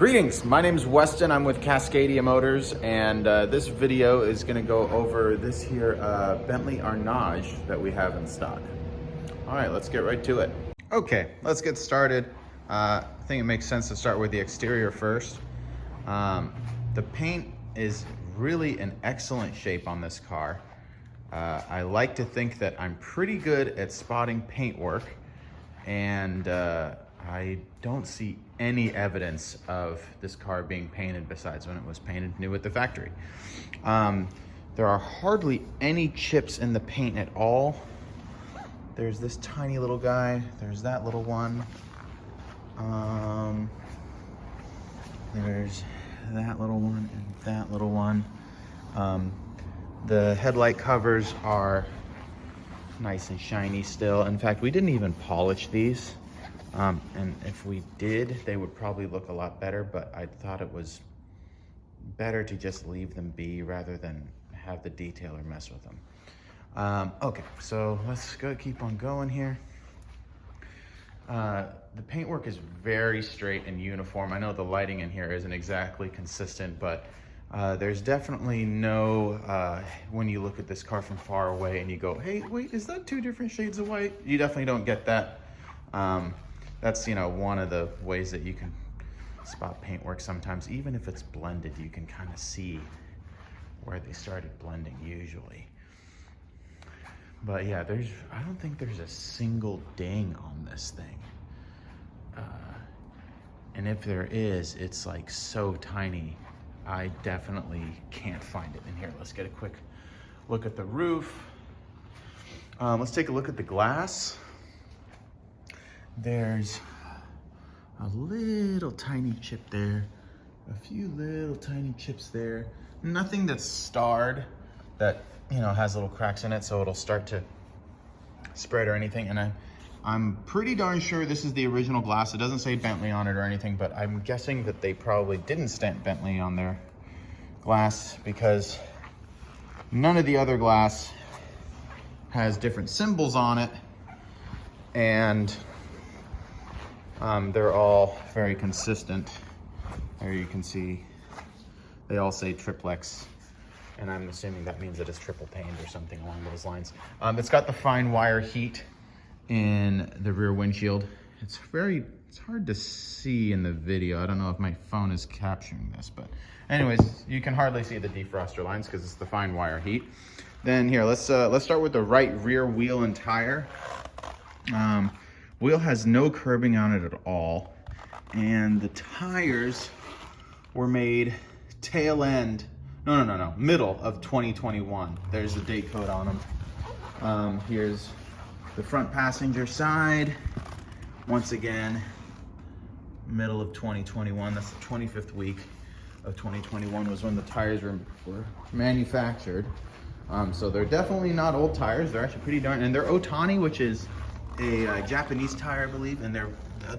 Greetings, my name is Weston. I'm with Cascadia Motors, and this video is going to go over this here Bentley Arnage that we have in stock. All right, let's get right to it. Okay, let's get started. I think it makes sense to start with the exterior first. The paint is really in excellent shape on this car. I like to think that I'm pretty good at spotting paintwork, and I don't see any evidence of this car being painted besides when it was painted new at the factory. There are hardly any chips in the paint at all. There's this tiny little guy, there's that little one, there's that little one and that little one. The headlight covers are nice and shiny still. In fact, we didn't even polish these. And if we did, they would probably look a lot better, but I thought it was better to just leave them be rather than have the detailer mess with them. Okay, so let's keep on going here. The paintwork is very straight and uniform. I know the lighting in here isn't exactly consistent, but there's definitely no, when you look at this car from far away and you go, hey, wait, is that two different shades of white? You definitely don't get that. That's, one of the ways that you can spot paintwork sometimes. Even if it's blended, you can kind of see where they started blending usually. But yeah, I don't think there's a single ding on this thing. And if there is, it's like so tiny. I definitely can't find it in here. Let's get a quick look at the roof. Let's take a look at the glass. There's a little tiny chip there, a few little tiny chips there. Nothing that's starred that, has little cracks in it, so it'll start to spread or anything. And I'm pretty darn sure this is the original glass. It doesn't say Bentley on it or anything, but I'm guessing that they probably didn't stamp Bentley on their glass because none of the other glass has different symbols on it, and they're all very consistent. There you can see they all say triplex, and I'm assuming that means that it's triple paned or something along those lines. It's got the fine wire heat in the rear windshield. It's hard to see in the video. I don't know if my phone is capturing this, but anyways, you can hardly see the defroster lines because it's the fine wire heat. Then here, let's start with the right rear wheel and tire. Wheel has no curbing on it at all, and the tires were made middle of 2021. There's the date code on them. Here's the front passenger side. Once again, middle of 2021. That's the 25th week of 2021 was when the tires were manufactured. So they're definitely not old tires. They're actually pretty darn, and they're Otani, which is a Japanese tire, I believe, and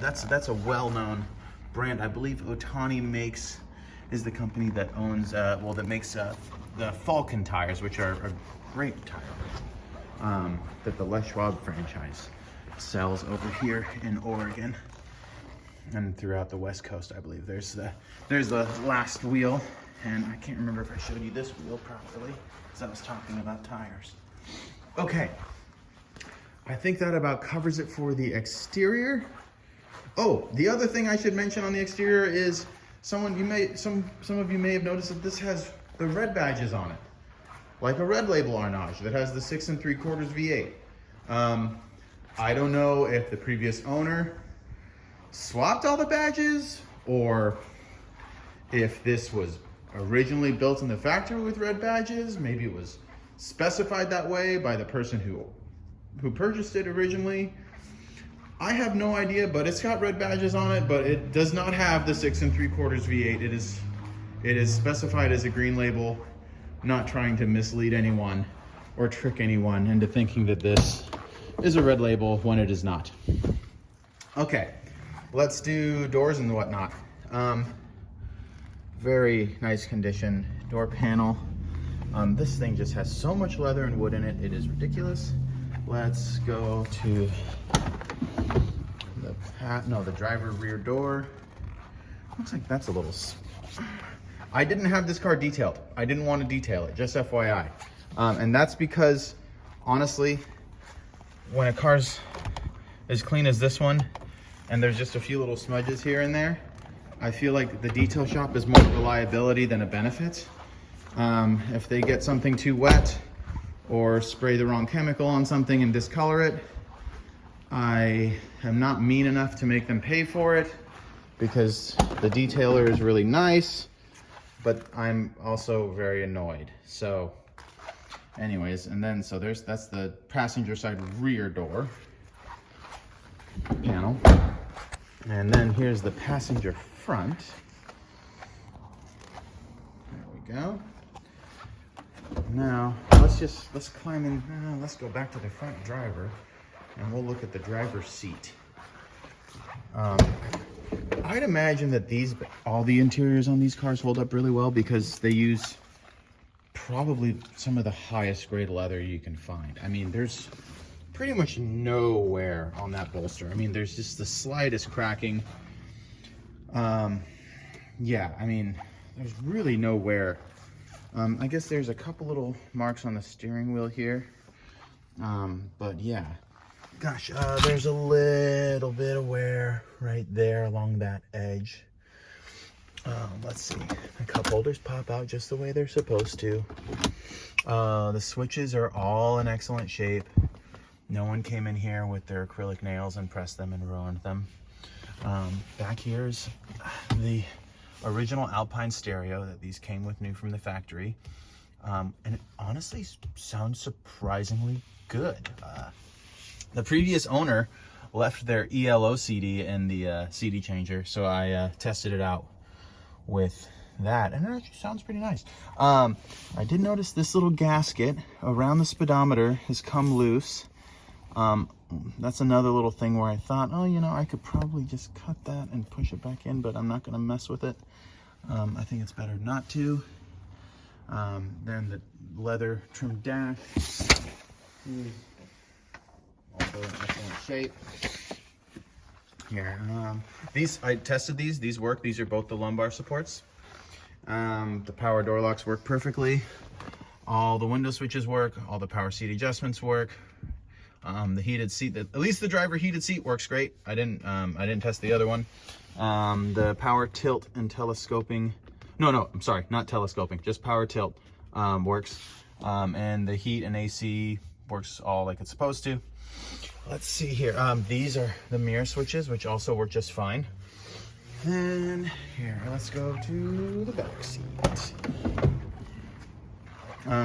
that's a well-known brand. I believe Otani is the company that owns that makes the Falcon tires, which are a great tire that the Les Schwab franchise sells over here in Oregon and throughout the West Coast. I believe there's the last wheel, and I can't remember if I showed you this wheel properly because I was talking about tires. Okay. I think that about covers it for the exterior. Oh, the other thing I should mention on the exterior is some of you may have noticed that this has the red badges on it, like a red label Arnage that has the 6 3/4 V8. I don't know if the previous owner swapped all the badges or if this was originally built in the factory with red badges. Maybe it was specified that way by the person who purchased it originally. I have no idea, but it's got red badges on it, but it does not have the 6 3/4 V8. It is specified as a green label, not trying to mislead anyone or trick anyone into thinking that this is a red label when it is not. Okay, let's do doors and whatnot. Very nice condition door panel. This thing just has so much leather and wood in it. It is ridiculous. Let's go to the driver rear door. Looks like that's a little... I didn't have this car detailed. I didn't want to detail it, just FYI. And that's because, honestly, when a car's as clean as this one, and there's just a few little smudges here and there, I feel like the detail shop is more reliability than a benefit. If they get something too wet or spray the wrong chemical on something and discolor it, I am not mean enough to make them pay for it, because the detailer is really nice, but I'm also very annoyed. So anyways, and then so that's the passenger side rear door panel. And then here's the passenger front. There we go. Now let's climb in. Let's go back to the front driver, and we'll look at the driver's seat. I'd imagine that all the interiors on these cars hold up really well, because they use probably some of the highest grade leather you can find. I mean, there's pretty much no wear on that bolster. I mean, there's just the slightest cracking. Yeah, I mean, there's really no wear. I guess there's a couple little marks on the steering wheel here. But yeah, gosh, there's a little bit of wear right there along that edge. Let's see, the cup holders pop out just the way they're supposed to. The switches are all in excellent shape. No one came in here with their acrylic nails and pressed them and ruined them. Back here's the original Alpine stereo that these came with new from the factory. And it honestly sounds surprisingly good. The previous owner left their ELO CD in the CD changer, so I tested it out with that, and it actually sounds pretty nice. I did notice this little gasket around the speedometer has come loose. That's another little thing where I thought, oh, you know, I could probably just cut that and push it back in, but I'm not going to mess with it. I think it's better not to. Then the leather trimmed dash is also in excellent shape. Here, I tested these work. These are both the lumbar supports. The power door locks work perfectly. All the window switches work. All the power seat adjustments work. The heated seat, at least the driver heated seat, works great. I didn't test the other one. The power tilt and telescoping, no, I'm sorry, not telescoping, just power tilt works. And the heat and AC works all like it's supposed to. Let's see here. These are the mirror switches, which also work just fine. And here, let's go to the back seat.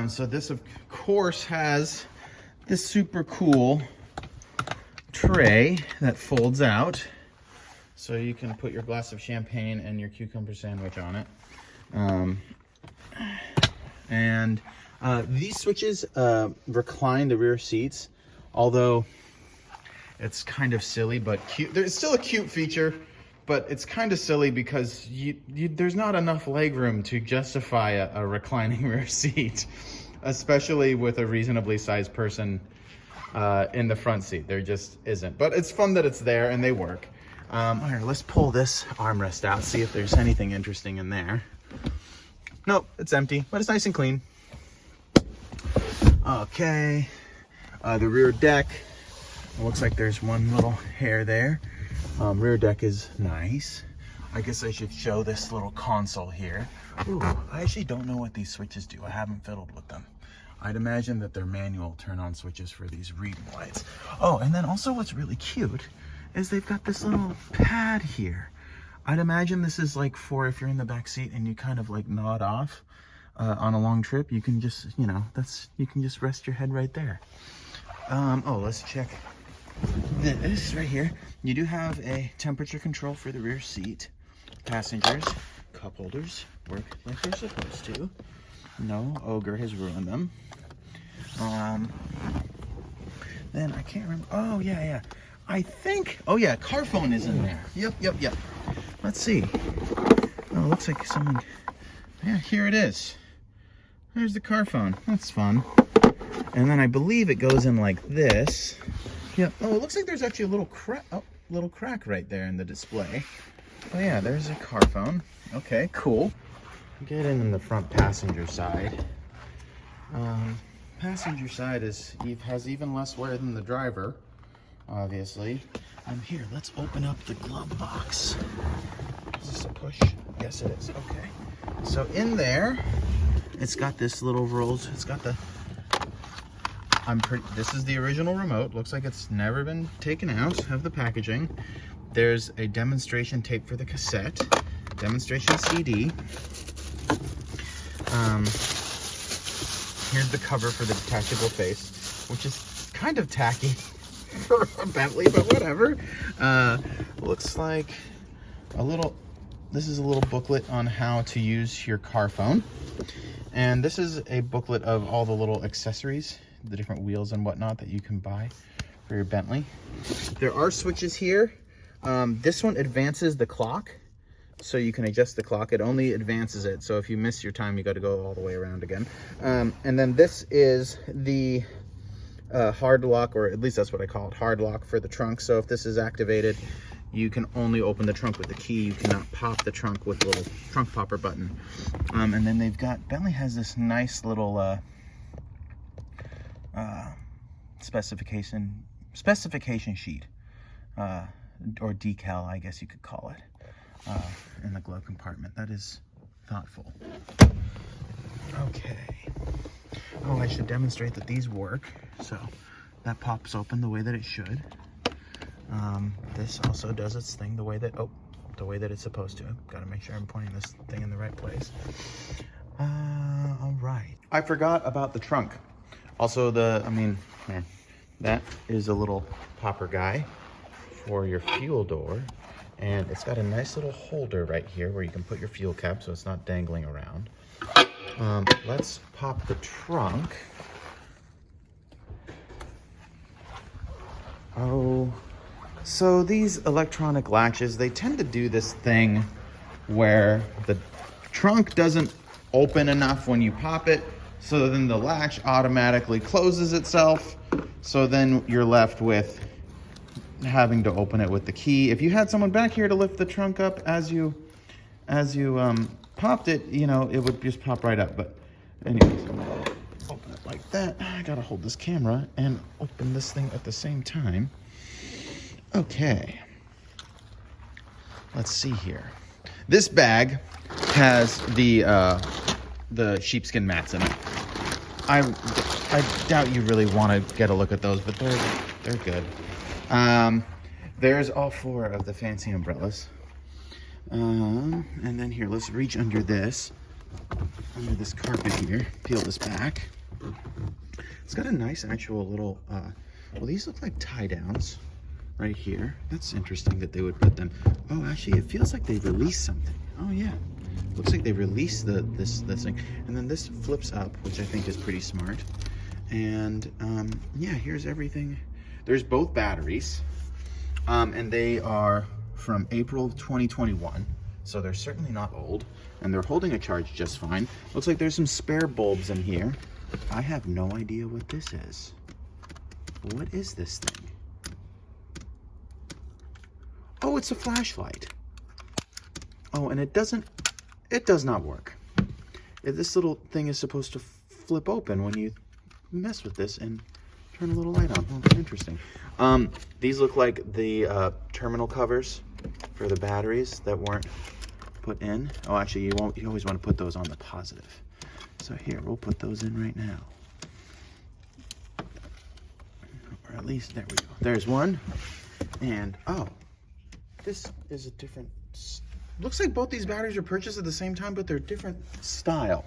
So this, of course, has this super cool tray that folds out, so you can put your glass of champagne and your cucumber sandwich on it. These switches recline the rear seats, although it's kind of silly but cute. There's still a cute feature, but it's kind of silly because there's not enough leg room to justify a reclining rear seat, especially with a reasonably sized person in the front seat. There just isn't. But it's fun that it's there and they work. All right, let's pull this armrest out, see if there's anything interesting in there. Nope, it's empty, but it's nice and clean. Okay, the rear deck. It looks like there's one little hair there. Rear deck is nice. I guess I should show this little console here. Ooh, I actually don't know what these switches do. I haven't fiddled with them. I'd imagine that they're manual turn-on switches for these reading lights. Oh, and then also what's really cute is they've got this little pad here. I'd imagine this is like for if you're in the back seat and you kind of like nod off on a long trip, you can just, you know, you can just rest your head right there. Oh, let's check this right here. You do have a temperature control for the rear seat. Passengers, cup holders work like they're supposed to. No ogre has ruined them. Then I can't remember. Oh yeah. I think, oh yeah, car phone is in there. Yep. Let's see. Oh, it looks like someone, yeah, here it is. There's the car phone. That's fun. And then I believe it goes in like this. Yep. Oh, it looks like there's actually a little crack right there in the display. Oh yeah, there's a car phone. Okay, cool. Get in the front passenger side. Passenger side has even less wear than the driver, obviously. Here, let's open up the glove box. Is this a push? Yes, it is. Okay. So in there, it's got this little rolls. It's got the. This is the original remote. Looks like it's never been taken out of the packaging. There's a demonstration tape for the cassette, demonstration CD. Here's the cover for the detachable face, which is kind of tacky for a Bentley, but whatever. Looks like this is a little booklet on how to use your car phone. And this is a booklet of all the little accessories, the different wheels and whatnot that you can buy for your Bentley. There are switches here. This one advances the clock, so you can adjust the clock. It only advances it, so if you miss your time, you got to go all the way around again. And then this is the hard lock, or at least that's what I call it, hard lock for the trunk. So if this is activated, you can only open the trunk with the key. You cannot pop the trunk with the little trunk popper button. And then Bentley has this nice little specification sheet, or decal, I guess you could call it, in the glove compartment. That is thoughtful. Okay. Oh, I should demonstrate that these work. So that pops open the way that it should. This also does its thing the way that it's supposed to. Got to make sure I'm pointing this thing in the right place. All right. I forgot about the trunk. Also, that is a little popper guy for your fuel door. And it's got a nice little holder right here where you can put your fuel cap so it's not dangling around. Let's pop the trunk. Oh, so these electronic latches, they tend to do this thing where the trunk doesn't open enough when you pop it, so then the latch automatically closes itself. So then you're left with having to open it with the key. If you had someone back here to lift the trunk up as you popped it, it would just pop right up. But anyways, I'm gonna open it like that. I gotta hold this camera and open this thing at the same time. Okay. Let's see here. This bag has the sheepskin mats in it. I doubt you really want to get a look at those, but they're good. There's all 4 of the fancy umbrellas. And then here, let's reach under this carpet here, peel this back. It's got a nice actual little, well, these look like tie downs right here. That's interesting that they would put them. Oh, actually, it feels like they released something. Oh yeah, looks like they released this thing. And then this flips up, which I think is pretty smart. And yeah, here's everything. There's both batteries, and they are from April of 2021, so they're certainly not old, and they're holding a charge just fine. Looks like there's some spare bulbs in here. I have no idea what this is. What is this thing? Oh, it's a flashlight. Oh, and it does not work. This little thing is supposed to flip open when you mess with this and turn a little light on. Oh, interesting. These look like the terminal covers for the batteries that weren't put in. Oh, actually, you always want to put those on the positive. So here, we'll put those in right now. Or at least, there we go. There's one. And, oh, this is a different, looks like both these batteries were purchased at the same time, but they're different style.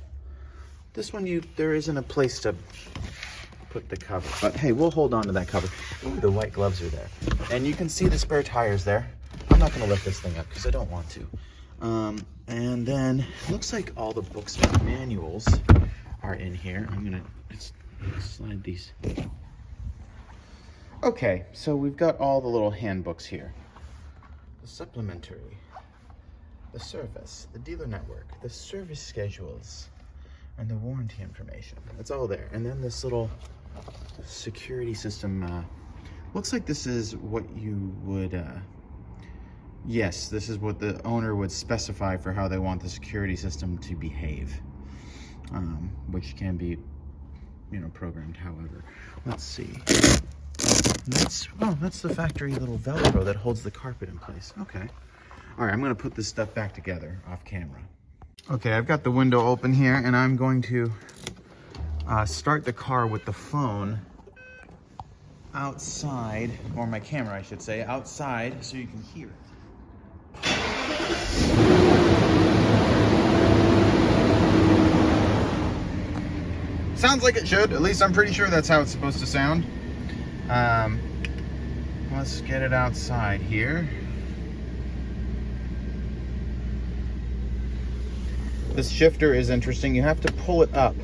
This one, there isn't a place to put the cover, but hey, we'll hold on to that cover. Ooh, the white gloves are there, and you can see the spare tires there. I'm not going to lift this thing up because I don't want to. And then it looks like all the books and manuals are in here. I'm going to slide these. Okay, so we've got all the little handbooks here. The supplementary, the service, the dealer network, the service schedules, and the warranty information. It's all there. And then this little security system, looks like this is what you would Yes, this is what the owner would specify for how they want the security system to behave, which can be, you know, programmed however. Let's see. That's the factory little Velcro that holds the carpet in place. Okay. All right, I'm gonna put this stuff back together off camera. Okay, I've got the window open here, and I'm going to start the car with the phone outside, or my camera, I should say, outside so you can hear it. Sounds like it should. At least I'm pretty sure that's how it's supposed to sound. Let's get it outside here. This shifter is interesting. You have to pull it up.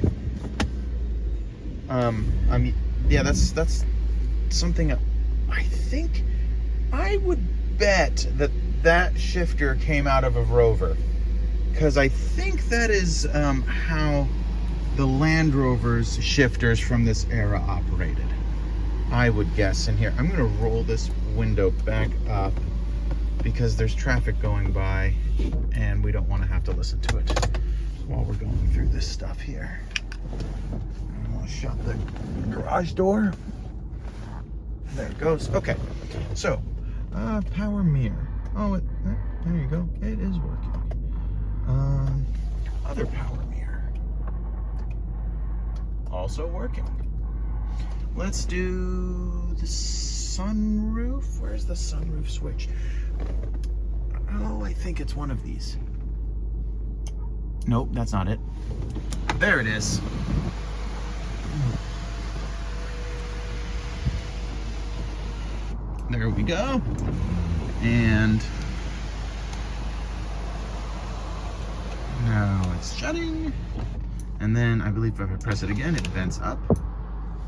Yeah, that's something I think I would bet that shifter came out of a Rover, because I think that is how the Land Rover's shifters from this era operated. I would guess. In here, I'm going to roll this window back up because there's traffic going by and we don't want to have to listen to it while we're going through this stuff here. I'm going to shut the garage door. There it goes. Okay, so power mirror. Oh, there you go. It is working. Other power mirror. Also working. Let's do the sunroof. Where's the sunroof switch? Oh, I think it's one of these. Nope, that's not it. There it is. There we go. And now it's shutting. And then I believe if I press it again, it vents up.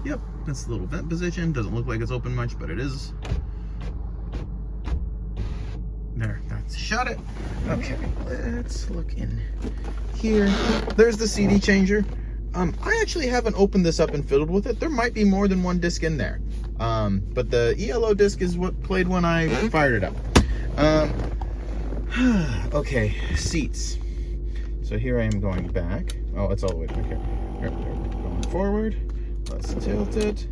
Yep, that's the little vent position. Doesn't look like it's open much, but it is. There, that's shut it. Okay, let's look in here. There's the CD changer. I actually haven't opened this up and fiddled with it. There might be more than one disc in there. But the ELO disc is what played when I fired it up. Okay, seats. So here I am going back. Oh, it's all the way back here. There, going forward. Let's tilt it.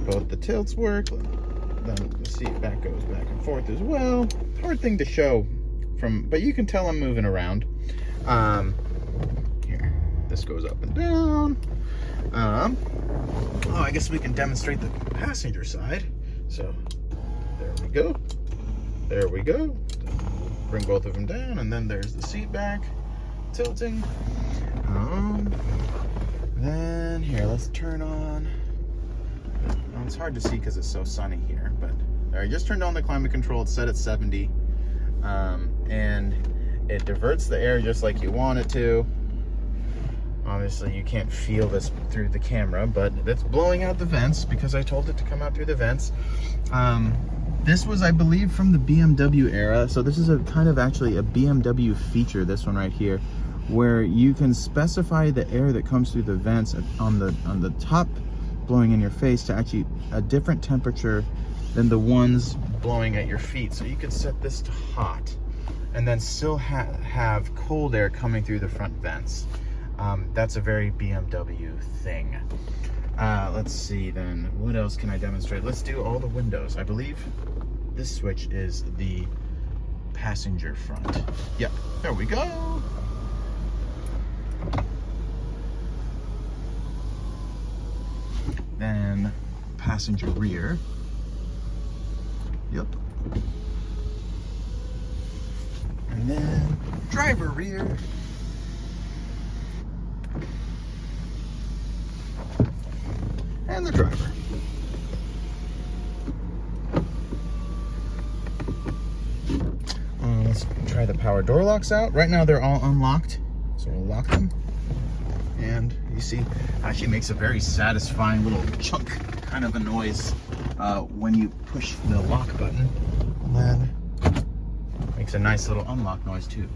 Both the tilts work. Then the seat back goes back and forth as well. Hard thing to show but you can tell I'm moving around. Here, this goes up and down. Oh, I guess we can demonstrate the passenger side. So there we go. There we go. Bring both of them down, and then there's the seat back tilting. Then here, let's turn on. Oh, it's hard to see because it's so sunny here, but I just turned on the climate control. It's set at 70, and it diverts the air just like you want it to. Obviously, you can't feel this through the camera, but it's blowing out the vents because I told it to come out through the vents. This was, I believe, from the BMW era, so this is a kind of actually a BMW feature. This one right here, where you can specify the air that comes through the vents on the top blowing in your face to actually a different temperature than the ones blowing at your feet. So you could set this to hot and then still have cold air coming through the front vents. That's a very BMW thing. Let's see then, what else can I demonstrate? Let's do all the windows. I believe this switch is the passenger front. Yep, there we go. Then passenger rear. Yep. And then driver rear. And the driver. Let's try the power door locks out. Right now they're all unlocked, so we'll lock them. And you see, actually makes a very satisfying little chunk kind of a noise when you push the lock button. And then makes a nice little unlock noise too.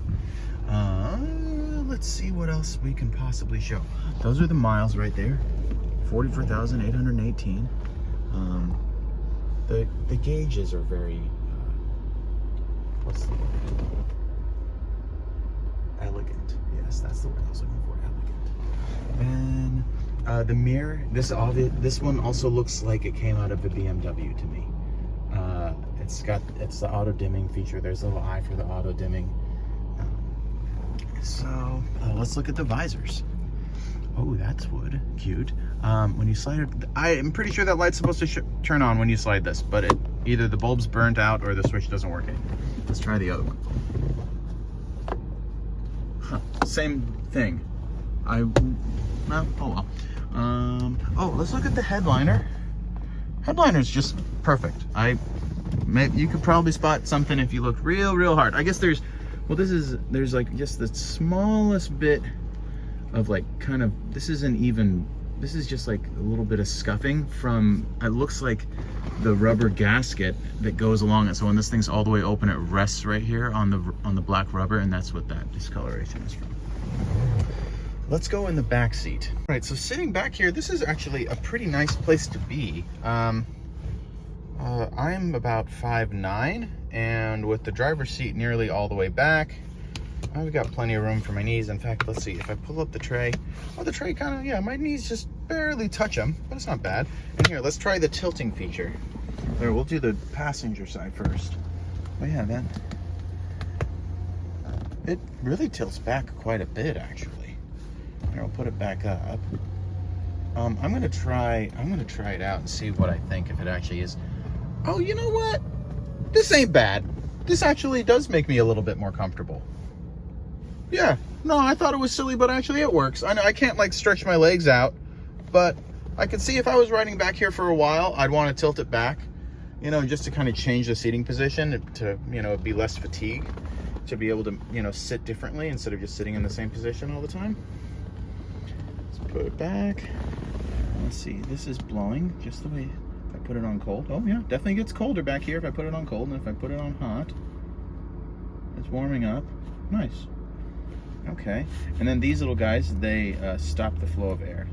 Let's see what else we can possibly show. Those are the miles right there. 44,818. The gauges are very What's the word? Elegant. Yes, that's the word I was looking for. Elegant. And the mirror. This one also looks like it came out of a BMW to me. It's the auto dimming feature. There's a little eye for the auto dimming. So let's look at the visors. Oh, that's wood. Cute. When you slide it, I'm pretty sure that light's supposed to turn on when you slide this, but either the bulb's burnt out or the switch doesn't work anymore. Let's try the other one. Huh. Same thing. Oh well. Oh, let's look at the headliner. Headliner's just perfect. You could probably spot something if you look real hard. I guess there's like just the smallest bit of like this is just like a little bit of scuffing from, it looks like the rubber gasket that goes along it. So when this thing's all the way open, it rests right here on the black rubber, and that's what that discoloration is from. Let's go in the back seat. All right, so sitting back here, this is actually a pretty nice place to be. I'm about 5'9", and with the driver's seat nearly all the way back, I've got plenty of room for my knees. In fact, let's see, if I pull up the tray, the tray my knees just barely touch them, but it's not bad. And here, let's try the tilting feature. There, we'll do the passenger side first. Oh yeah, it really tilts back quite a bit, actually. Here, I'll put it back up. I'm gonna try it out and see what I think, if it actually is. Oh, you know what? This ain't bad. This actually does make me a little bit more comfortable. Yeah, no, I thought it was silly, but actually it works. I know I can't like stretch my legs out, but I can see if I was riding back here for a while, I'd want to tilt it back, just to kind of change the seating position to, be less fatigue, to be able to, sit differently instead of just sitting in the same position all the time. Let's put it back. Let's see, this is blowing just the way, if I put it on cold. Oh yeah, definitely gets colder back here if I put it on cold, and if I put it on hot, it's warming up. Nice. Okay, and then these little guys, they stop the flow of air,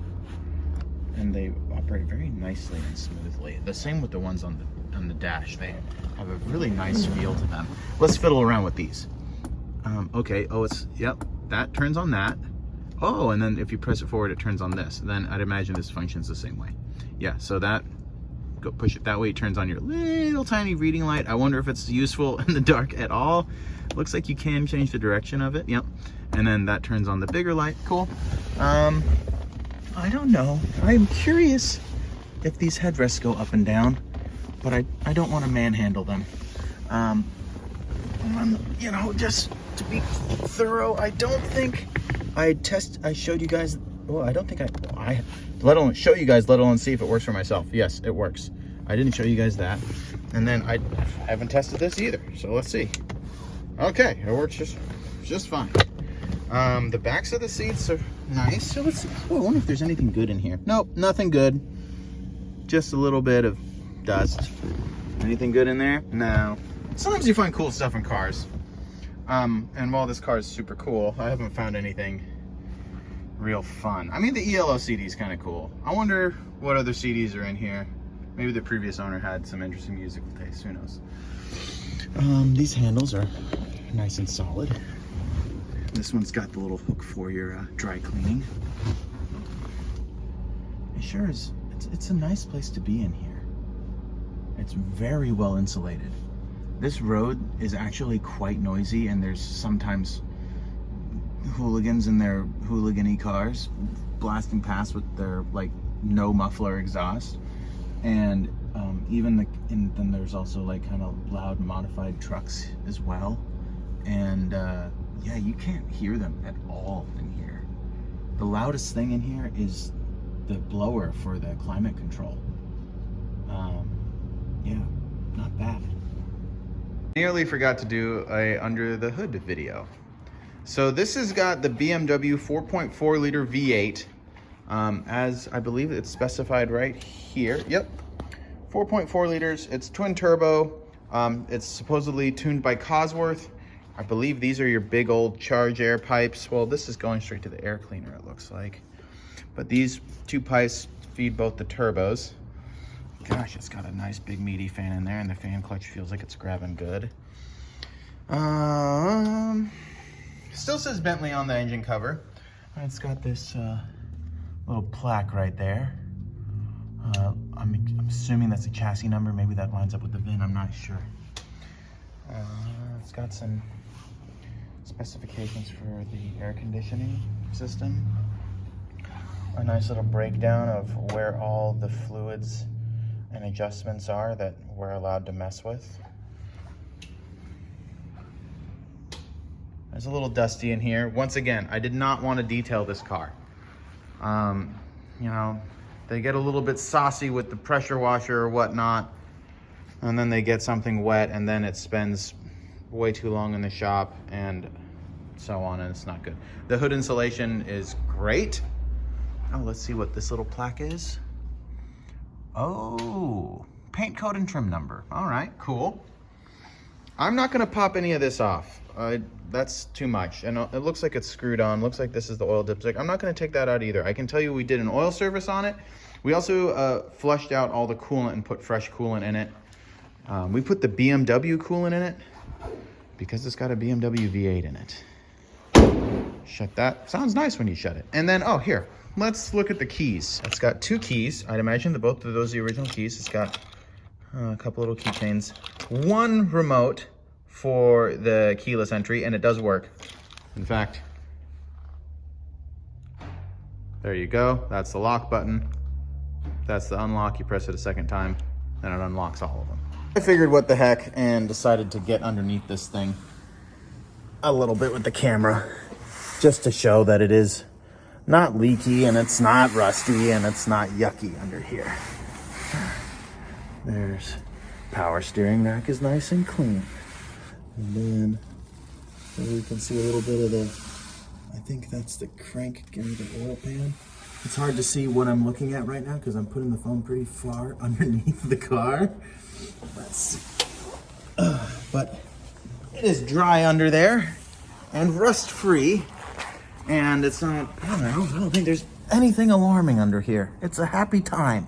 and they operate very nicely and smoothly. The same with the ones on the dash. They have a really nice feel to them. Let's fiddle around with these. Okay, that turns on that. Oh, and then if you press it forward, it turns on this. Then I'd imagine this functions the same way. Yeah, so push it that way, it turns on your little tiny reading light. I wonder if it's useful in the dark at all. Looks like you can change the direction of it. Yep. And then that turns on the bigger light. Cool. I don't know. I'm curious if these headrests go up and down, but I don't want to manhandle them. Just to be thorough, I don't think I showed you guys. Well, I don't think I let alone show you guys, let alone see if it works for myself. Yes, it works. I didn't show you guys that. And then I haven't tested this either. So let's see. Okay, it works just fine. The backs of the seats are nice. So let's see. Oh, I wonder if there's anything good in here. Nope, nothing good. Just a little bit of dust. Anything good in there? No. Sometimes you find cool stuff in cars. And while this car is super cool, I haven't found anything real fun. I mean, the ELO CD is kind of cool. I wonder what other CDs are in here. Maybe the previous owner had some interesting musical taste. Who knows? These handles are nice and solid. This one's got the little hook for your dry cleaning. It sure is. It's a nice place to be in here. It's very well insulated. This road is actually quite noisy, and there's sometimes hooligans in their hooligan-y cars blasting past with their like no muffler exhaust, and then there's also like kind of loud modified trucks as well, and yeah, you can't hear them at all in here. The loudest thing in here is the blower for the climate control. Yeah, not bad. Nearly forgot to do a under the hood video. So this has got the BMW 4.4 liter V8, as I believe it's specified right here. Yep, 4.4 liters. It's twin turbo. It's supposedly tuned by Cosworth. I believe these are your big old charge air pipes. Well, this is going straight to the air cleaner, it looks like. But these two pipes feed both the turbos. Gosh, it's got a nice big meaty fan in there, and the fan clutch feels like it's grabbing good. Still says Bentley on the engine cover. It's got this little plaque right there. I'm assuming that's a chassis number. Maybe that lines up with the VIN. I'm not sure. It's got some specifications for the air conditioning system. A nice little breakdown of where all the fluids and adjustments are that we're allowed to mess with. It's a little dusty in here. Once again, I did not want to detail this car. You know, they get a little bit saucy with the pressure washer or whatnot, and then they get something wet, and then it spends way too long in the shop and so on, and it's not good. The hood insulation is great. Oh, let's see what this little plaque is. Oh, paint code and trim number. All right, cool. I'm not gonna pop any of this off. That's too much. And it looks like it's screwed on. Looks like this is the oil dipstick. I'm not gonna take that out either. I can tell you we did an oil service on it. We also flushed out all the coolant and put fresh coolant in it. We put the BMW coolant in it because it's got a BMW V8 in it. Shut that. Sounds nice when you shut it. And then, oh, here. Let's look at the keys. It's got 2 keys. I'd imagine that both of those are the original keys. It's got a couple little keychains. 1 remote for the keyless entry, and it does work. In fact, there you go. That's the lock button. That's the unlock. You press it a second time, and it unlocks all of them. I figured what the heck and decided to get underneath this thing a little bit with the camera just to show that it is not leaky and it's not rusty and it's not yucky under here. There's power steering rack is nice and clean. And then we can see a little bit of the, I think that's the crank and the oil pan. It's hard to see what I'm looking at right now because I'm putting the phone pretty far underneath the car. Let's see. But it is dry under there and rust free. And it's not, I don't think there's anything alarming under here. It's a happy time.